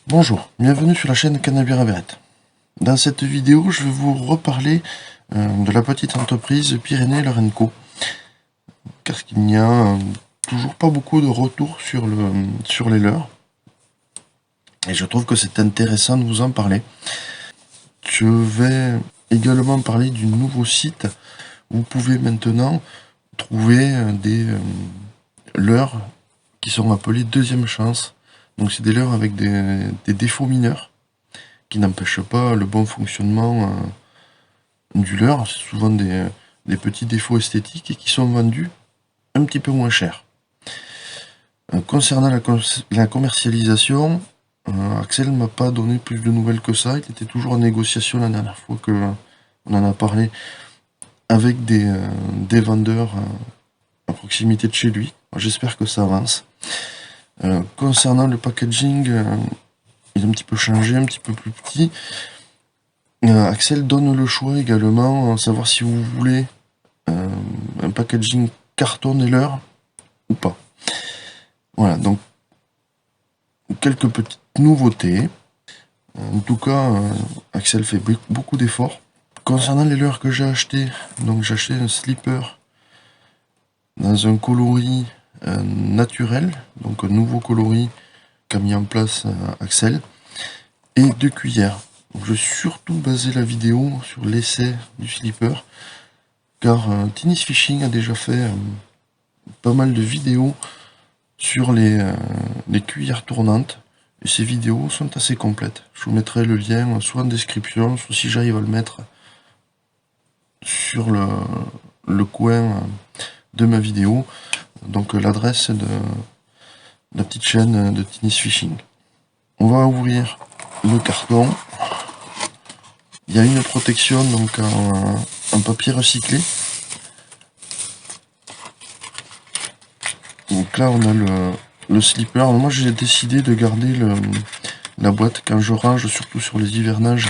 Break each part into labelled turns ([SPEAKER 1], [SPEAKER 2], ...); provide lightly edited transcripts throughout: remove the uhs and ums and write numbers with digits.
[SPEAKER 1] Bonjour, bienvenue sur la chaîne Canabira Beret. Dans cette vidéo, je vais vous reparler de la petite entreprise Pyrénées Leur Co. Car qu'il n'y a toujours pas beaucoup de retours sur les leurs. Et je trouve que c'est intéressant de vous en parler. Je vais également parler du nouveau site où vous pouvez maintenant trouver des leurres qui sont appelés deuxième chance. Donc c'est des leurres avec des défauts mineurs qui n'empêchent pas le bon fonctionnement du leurre. C'est souvent des petits défauts esthétiques et qui sont vendus un petit peu moins cher. Concernant la commercialisation, Axel ne m'a pas donné plus de nouvelles que ça. Il était toujours en négociation la dernière fois qu'on en a parlé avec des vendeurs à proximité de chez lui. J'espère que ça avance. Concernant le packaging, il est un petit peu changé, un petit peu plus petit. Axel donne le choix également, à savoir si vous voulez un packaging carton et leurre ou pas. Voilà, donc quelques petites nouveautés. En tout cas, Axel fait beaucoup d'efforts. Concernant les leurres que j'ai acheté, donc j'ai acheté un slipper dans un coloris naturel, donc un nouveau coloris qu'a mis en place Axel, et 2 cuillères. Donc, je vais surtout baser la vidéo sur l'essai du slipper, car Tennis Fishing a déjà fait pas mal de vidéos sur les cuillères tournantes, et ces vidéos sont assez complètes. Je vous mettrai le lien soit en description, soit si j'arrive à le mettre sur le coin de ma vidéo, donc l'adresse de la petite chaîne de Tennis Fishing. On va ouvrir le carton. Il y a une protection donc en papier recyclé. Donc là on a le slipper. Alors moi j'ai décidé de garder la boîte quand je range, surtout sur les hivernages,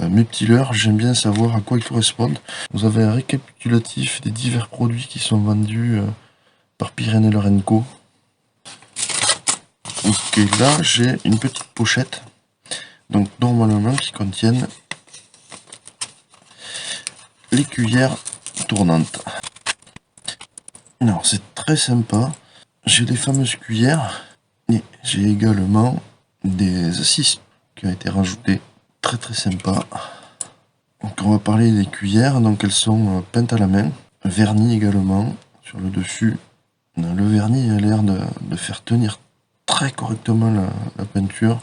[SPEAKER 1] mes petits leurres. J'aime bien savoir à quoi ils correspondent. Vous avez un récapitulatif des divers produits qui sont vendus par Pyrénées Leur Co. Ok, là j'ai une petite pochette, donc normalement qui contiennent les cuillères tournantes. Alors c'est très sympa, j'ai les fameuses cuillères et j'ai également des assises qui ont été rajoutées, très très sympa. Donc on va parler des cuillères, donc elles sont peintes à la main, vernies également sur le dessus. Le vernis a l'air de faire tenir très correctement la peinture.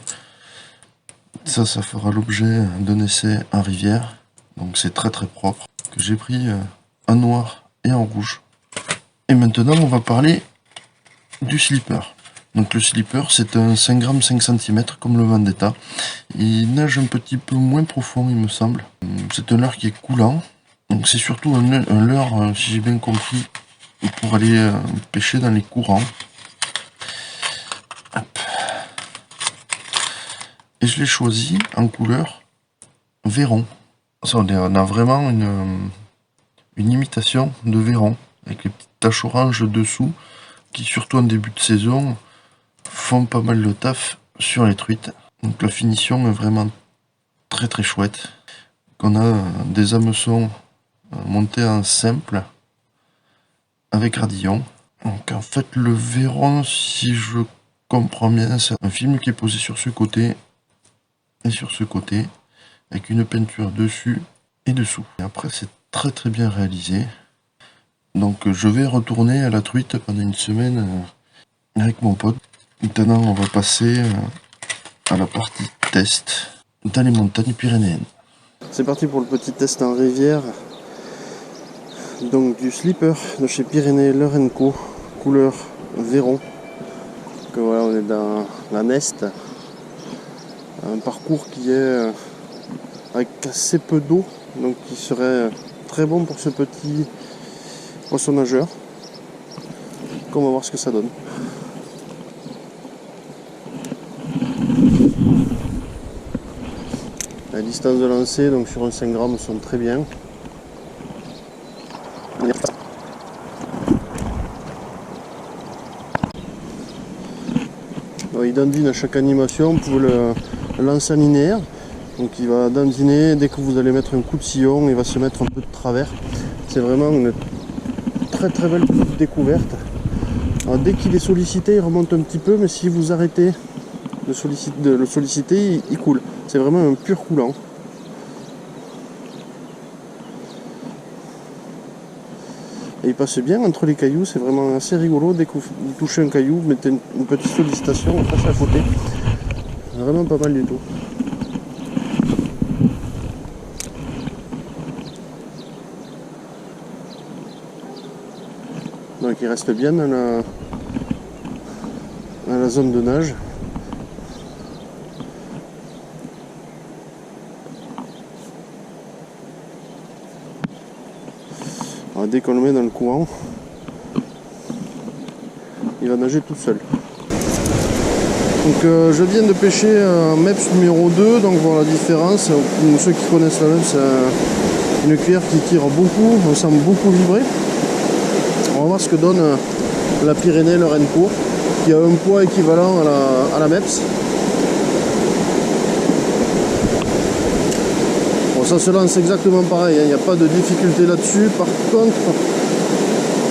[SPEAKER 1] Ça fera l'objet d'un essai en rivière, donc c'est très très propre, que j'ai pris en noir et en rouge. Et maintenant on va parler du slipper. Donc le slipper c'est un 5 grammes 5 cm comme le Vendetta. Il nage un petit peu moins profond il me semble. C'est un leurre qui est coulant. Donc c'est surtout un leurre, si j'ai bien compris, pour aller pêcher dans les courants. Hop. Et je l'ai choisi en couleur Véron. Ça, on a vraiment une imitation de Véron, avec les petites taches oranges dessous, qui surtout en début de saison font pas mal de taf sur les truites. Donc la finition est vraiment très très chouette. On a des hameçons montés en simple avec radillon. Donc en fait le Véron, si je comprends bien, c'est un film qui est posé sur ce côté et sur ce côté, avec une peinture dessus et dessous. Et après c'est très très bien réalisé. Donc je vais retourner à la truite pendant une semaine avec mon pote. Maintenant on va passer à la partie test dans les montagnes pyrénéennes. C'est parti pour le petit test en rivière. Donc du slipper de chez Pyrénées Leur Co, couleur Véron. Donc voilà, on est dans la Neste. Un parcours qui est avec assez peu d'eau, donc qui serait très bon pour ce petit poisson nageur. Donc on va voir ce que ça donne. La distance de lancer donc sur un 5 grammes sont très bien.
[SPEAKER 2] il dandine à chaque animation, vous pouvez le lancer en linéaire. Donc il va dandiner, dès que vous allez mettre un coup de sillon, il va se mettre un peu de travers. C'est vraiment une très très belle petite découverte. Alors, dès qu'il est sollicité, il remonte un petit peu, mais si vous arrêtez de le solliciter, il coule. C'est vraiment un pur coulant. Et il passe bien entre les cailloux, c'est vraiment assez rigolo. Dès que vous touchez un caillou, vous mettez une petite sollicitation, on passe à côté. Vraiment pas mal du tout. Donc il reste bien dans la zone de nage. Alors, dès qu'on le met dans le courant, il va nager tout seul. Donc je viens de pêcher un MEPS numéro 2, donc voilà la différence. Pour ceux qui connaissent la MEPS, c'est une cuillère qui tire beaucoup, on sent beaucoup vibrer. On va voir ce que donne la Pyrénées, le Rennecourt, qui a un poids équivalent à la MEPS. Bon, ça se lance exactement pareil, il n'y a pas de difficulté là-dessus. Par contre,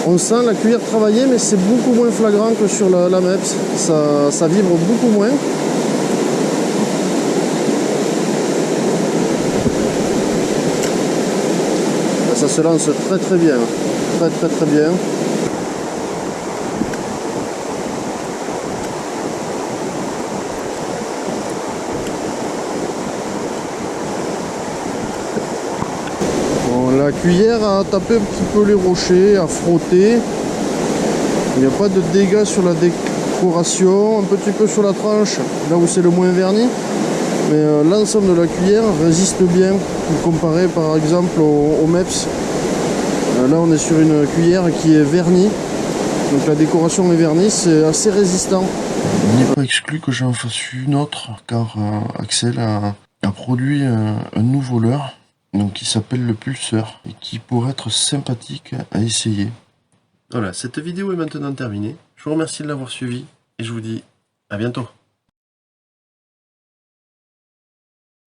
[SPEAKER 2] on sent la cuillère travailler, mais c'est beaucoup moins flagrant que sur la MEPS. Ça vibre beaucoup moins. Ça se lance très très bien. Très très très bien. Bon, la cuillère a tapé un petit peu les rochers, a frotté. Il n'y a pas de dégâts sur la décoration, un petit peu sur la tranche, là où c'est le moins verni. Mais l'ensemble de la cuillère résiste bien, comparé par exemple au MEPS. Là on est sur une cuillère qui est vernie, donc la décoration est vernie, c'est assez résistant.
[SPEAKER 1] Il n'est pas exclu que j'en fasse une autre, car Axel a produit un nouveau leurre, donc qui s'appelle le pulseur, et qui pourrait être sympathique à essayer. Voilà, cette vidéo est maintenant terminée. Je vous remercie de l'avoir suivi, et je vous dis à bientôt.